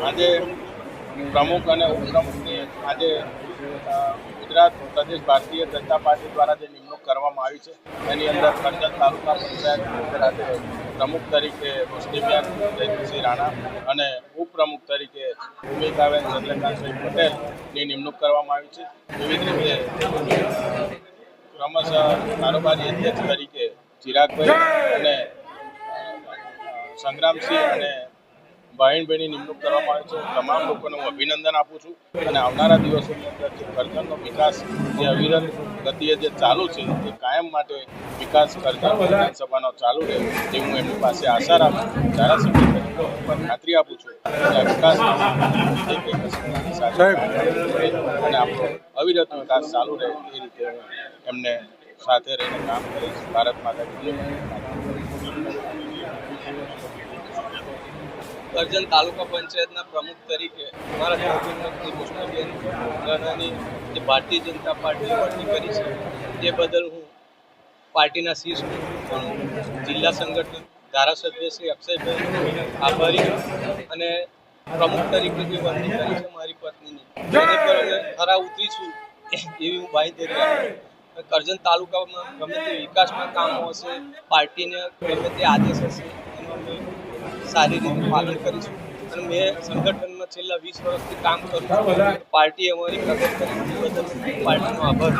આજે પ્રમુખ અને ઉપપ્રમુખની આજે ગુજરાત પ્રદેશ ભારતીય જનતા પાર્ટી દ્વારા જે નિમણૂક કરવામાં આવી છે એની અંદર કરજણ તાલુકા પંચાયત આજે પ્રમુખ તરીકે રોશનીબેન જયંતિસિંહ રાણા અને ઉપપ્રમુખ તરીકે ભૂમિકાબેન ચંદ્રકાંતભાઈ પટેલની નિમણૂક કરવામાં આવી છે. વિવિધ રીતે ક્રમશઃ કારોબારી અધ્યક્ષ તરીકે ચિરાગભાઈ અને સંગ્રામસિંહ અને ભાઈનભાઈની નિમણૂક કરવામાં આવી છે. તમામ લોકોને હું અભિનંદન આપું છું અને આવનારા દિવસોની અંદર જે કરજણનો વિકાસ જે અવિરત ગતિએ જે ચાલુ છે તે કાયમ માટે વિકાસ કરજણ વિધાનસભાનો ચાલુ રહે તે હું એમની પાસે આશા રાખું છું. ધારાસભ્ય તરીકે પણ ખાતરી આપું છું કે આ વિકાસ અને આપણો અવિરત વિકાસ ચાલુ રહે એ રીતે હું એમને સાથે રહીને કામ કરીશ. ભારત માતા કી જય. કરજણ તાલુકા પંચાયતના પ્રમુખ તરીકે અમારા સહપ્રમુખની રોશનીબેન રાણાની જે ભારતીય જનતા પાર્ટીએ વરણી કરી છે તે બદલ હું પાર્ટીના શીર્ષ જિલ્લા સંગઠન ધારાસભ્ય શ્રી અક્ષયભાઈ આભારી અને પ્રમુખ તરીકે જે વરણી કરી છે મારી પત્નીની તેની પર અમે ખરા ઉતરીશું એવી હું બાંયધરી આપું. કરજણ તાલુકામાં ગમે તે વિકાસના કામો હશે, પાર્ટીને ગમે તે આદેશ હશે એનું અમે સારી રીતે પાલન કરીશું. અને મેં સંગઠનમાં છેલ્લા 20 વર્ષથી કામ કરું છું. પાર્ટી અમારી પ્રગટ કરી બદલ પાર્ટીનો આભાર.